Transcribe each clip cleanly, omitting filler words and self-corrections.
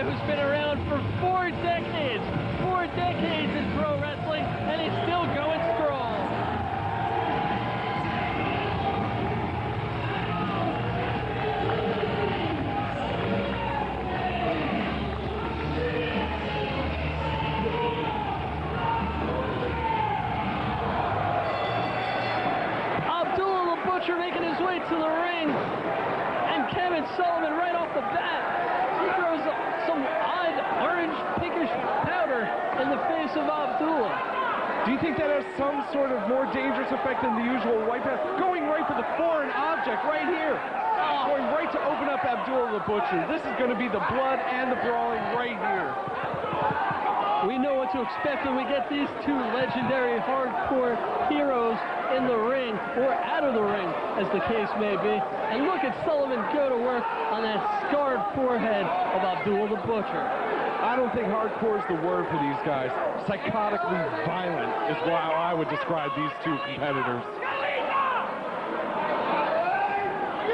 who's been around for 4 decades. 4 decades in pro wrestling, and he's still going strong. Making his way to the ring, and Kevin Sullivan right off the bat, he throws some odd orange pinkish powder in the face of Abdullah. Do you think that has some sort of more dangerous effect than the usual white powder? Going right for the foreign object right here. Going right to open up Abdullah the Butcher. This is going to be the blood and the brawling right here. We know what to expect when we get these two legendary hardcore heroes in the ring, or out of the ring, as the case may be. And look at Sullivan go to work on that scarred forehead of Abdullah the Butcher. I don't think hardcore is the word for these guys. Psychotically violent is how I would describe these two competitors.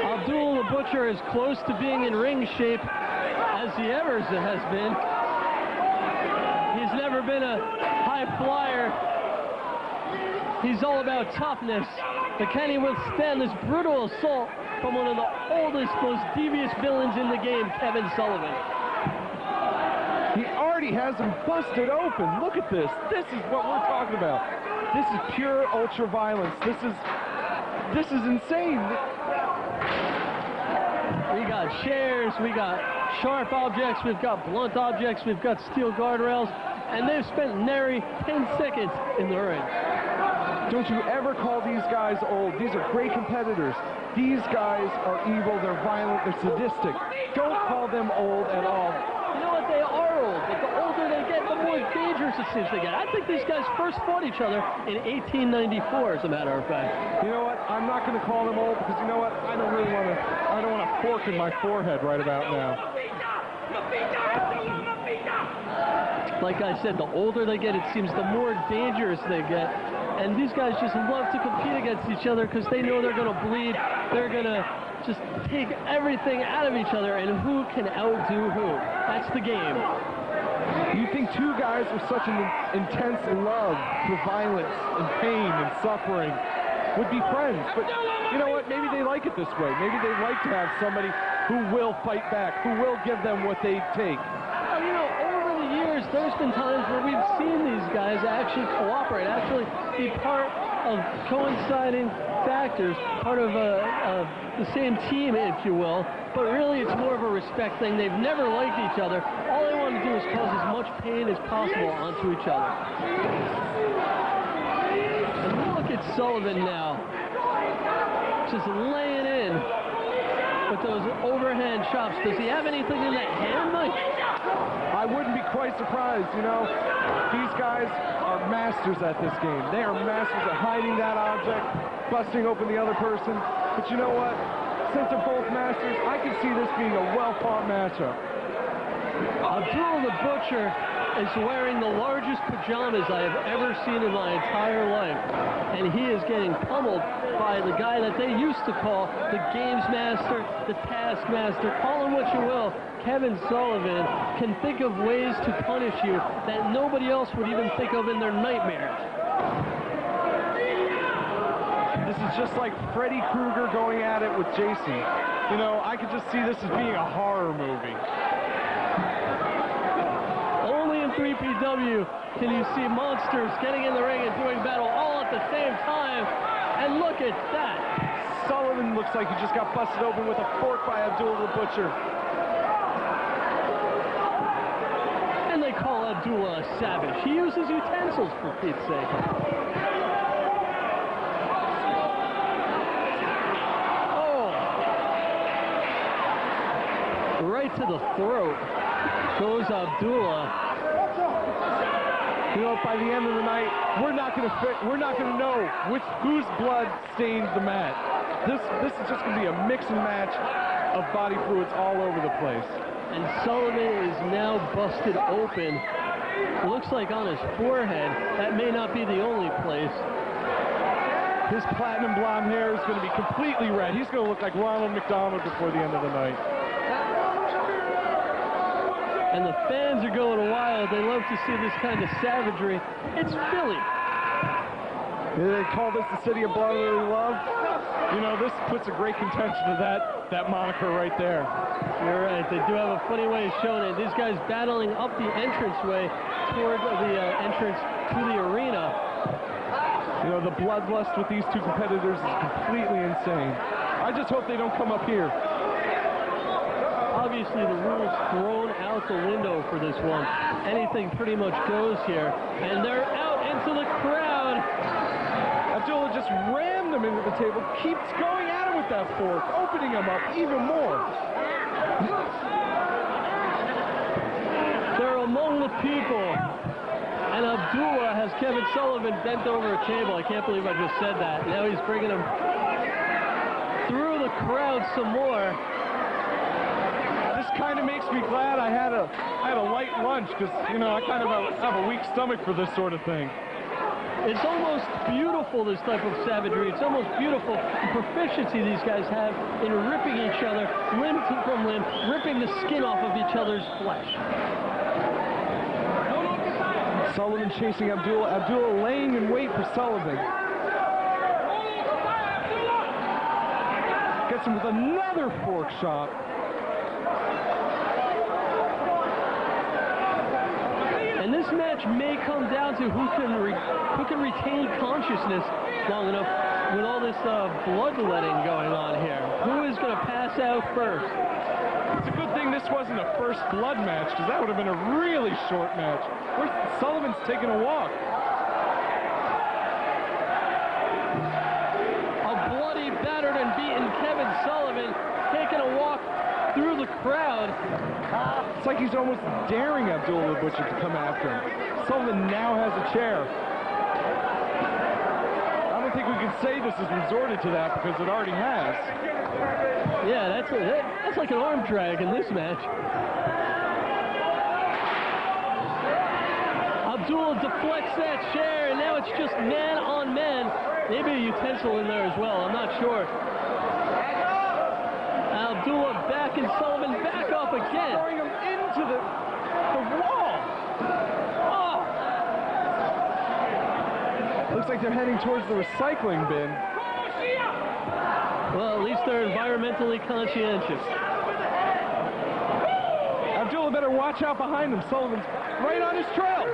Abdullah the Butcher is close to being in ring shape as he ever has been. He's never been a high flyer. He's all about toughness, but can he withstand this brutal assault from one of the oldest, most devious villains in the game, Kevin Sullivan? He already has him busted open. Look at this. This is what we're talking about. This is pure ultra violence. This is insane. We got chairs, we got sharp objects, we've got blunt objects, we've got steel guardrails, and they've spent nary 10 seconds in the ring. Don't you ever call these guys old. These are great competitors. These guys are evil, they're violent, they're sadistic. Don't call them old at all. You know what, they are old, but the older they get, the more dangerous it seems they get. I think these guys first fought each other in 1894, as a matter of fact. You know what, I'm not going to call them old, because you know what, I don't want a fork in my forehead right about now. Like I said, the older they get, it seems the more dangerous they get. And these guys just love to compete against each other because they know they're going to bleed. They're going to just take everything out of each other, and who can outdo who. That's the game. You think two guys with such an intense love for violence and pain and suffering would be friends, but you know what? Maybe they like it this way. Maybe they like to have somebody who will fight back, who will give them what they take. Well, you know, over the years, there's been times where we've seen these guys actually cooperate, actually be part of coinciding factors, part of the same team, if you will, but really it's more of a respect thing. They've never liked each other. All they want to do is cause as much pain as possible onto each other. And look at Sullivan now, just laying in with those overhand chops. Does he have anything in that hand, Mike? I wouldn't be quite surprised, you know. These guys are masters at this game. They are masters at hiding that object, busting open the other person. But you know what? Since they're both masters, I can see this being a well-fought matchup. Abdullah the Butcher is wearing the largest pajamas I have ever seen in my entire life. And he is getting pummeled by the guy that they used to call the Games Master, the Taskmaster, call him what you will. Kevin Sullivan can think of ways to punish you that nobody else would even think of in their nightmares. This is just like Freddy Krueger going at it with Jason. You know, I could just see this as being a horror movie. Only in 3PW can you see monsters getting in the ring and doing battle all at the same time. And look at that. Sullivan looks like he just got busted open with a fork by Abdullah the Butcher. And they call Abdullah a savage. He uses utensils, for Pete's sake. Oh! Right to the throat goes Abdullah. You know, by the end of the night, we're not going to know whose blood stained the mat. This is just going to be a mix and match of body fluids all over the place. And Sullivan is now busted open. It looks like on his forehead. That may not be the only place. His platinum blonde hair is going to be completely red. He's going to look like Ronald McDonald before the end of the night. and the fans are going wild. They love to see this kind of savagery. It's Philly. They call this the city of brotherly love. You know, this puts a great contention to that moniker right there. You're right. They do have a funny way of showing it. These guys battling up the entranceway toward the entrance to the arena. You know, the bloodlust with these two competitors is completely insane. I just hope they don't come up here. Obviously, the rules thrown out the window for this one. Anything pretty much goes here. And they're out into the crowd. Abdullah just rammed them into the table, keeps going at him with that fork, opening him up even more. They're among the people. And Abdullah has Kevin Sullivan bent over a table. I can't believe I just said that. Now he's bringing him through the crowd some more. This kind of makes me glad I had a light lunch, because, you know, I kind of have a weak stomach for this sort of thing. It's almost beautiful, this type of savagery. It's almost beautiful the proficiency these guys have in ripping each other limb from limb, ripping the skin off of each other's flesh. Sullivan chasing Abdullah. Abdullah laying in wait for Sullivan. Gets him with another fork shot. And this match may come down to who can retain consciousness long enough with all this bloodletting going on here. Who is going to pass out first? It's a good thing this wasn't a first blood match, because that would have been a really short match. Sullivan's taking a walk. A bloody, battered, and beaten Kevin Sullivan taking a walk through the crowd. It's like he's almost daring Abdullah the Butcher to come after him. Sullivan now has a chair. I don't think we can say this has resorted to that, because it already has. Yeah, that's like an arm drag in this match. Abdullah deflects that chair, and now it's just man on man. Maybe a utensil in there as well, I'm not sure. Abdullah back and Sullivan back up again. Throwing him into the wall. Oh! Looks like they're heading towards the recycling bin. Well, at least they're environmentally conscientious. Abdullah better watch out behind him. Sullivan's right on his trail.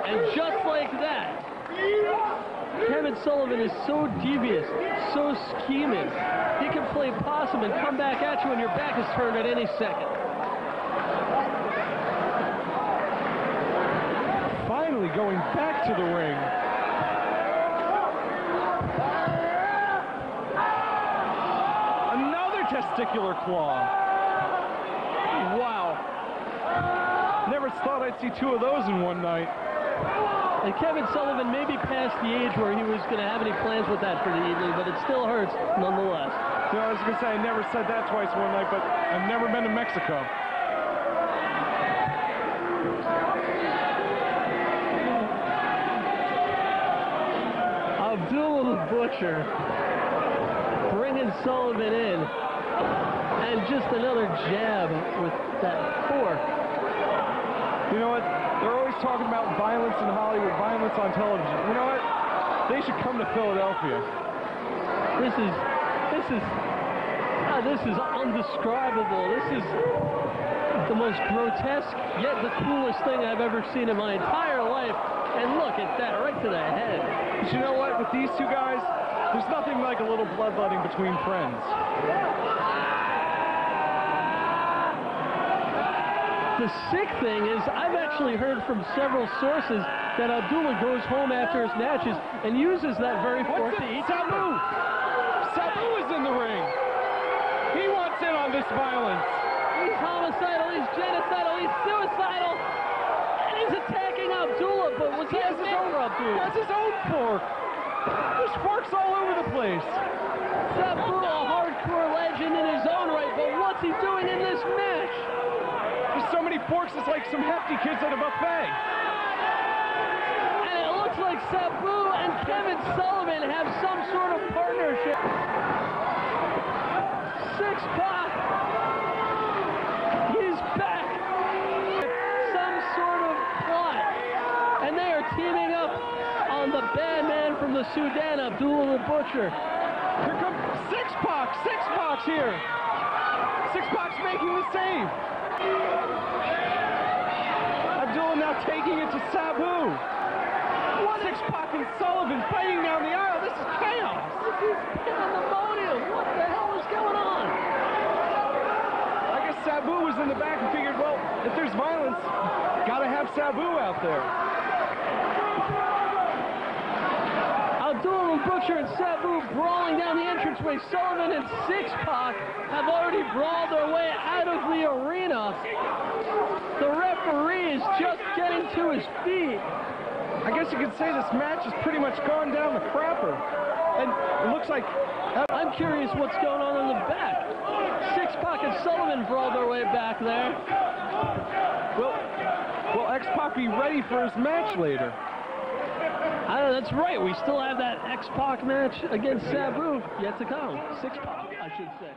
And just like that, Kevin Sullivan is so devious, so scheming. He can play possum and come back at you when your back is turned at any second. Finally going back to the ring. Another testicular claw. Wow. Never thought I'd see two of those in one night. And Kevin Sullivan may be past the age where he was going to have any plans with that for the evening, but it still hurts nonetheless. You know, I was going to say, I never said that twice in one night, but I've never been to Mexico. Abdullah the Butcher bringing Sullivan in, and just another jab with that fork. You know what? They're always talking about violence in Hollywood, violence on television. You know what? They should come to Philadelphia. This is undescribable. This is the most grotesque, yet the coolest thing I've ever seen in my entire life. And look at that, right to the head. But you know what? With these two guys, there's nothing like a little bloodletting between friends. The sick thing is, I've actually heard from several sources that Abdullah goes home after his matches and uses that very fork to eat. Sabu! Sabu is in the ring. He wants in on this violence. He's homicidal, he's genocidal, he's suicidal, and he's attacking Abdullah, but was that meant for Abdullah? That's his own fork. There's forks all over the place. Sabu, a hardcore legend in his own right, but what's he doing in this match? There's so many forks, it's like some hefty kids at a buffet. And it looks like Sabu and Kevin Sullivan have some sort of partnership. 6 Pac. He's back. the Sudan, Abdullah the Butcher. Here comes Six-Pac. Six-Pac's here. Six-Pac's making the save. Abdullah now taking it to Sabu. Six-Pac and Sullivan fighting down the aisle. This is chaos. This is pandemonium. What the hell is going on? I guess Sabu was in the back and figured, well, if there's violence, gotta have Sabu out there. Abdullah the Butcher and Sabu brawling down the entranceway. Sullivan and Six-Pac have already brawled their way out of the arena. The referee is just getting to his feet. I guess you could say this match has pretty much gone down the crapper. And it looks like... I'm curious what's going on in the back. Six-Pac and Sullivan brawled their way back there. Will X-Pac be ready for his match later? I don't know, that's right. We still have that X-Pac match against Sabu yet to come. Six-Pac, I should say.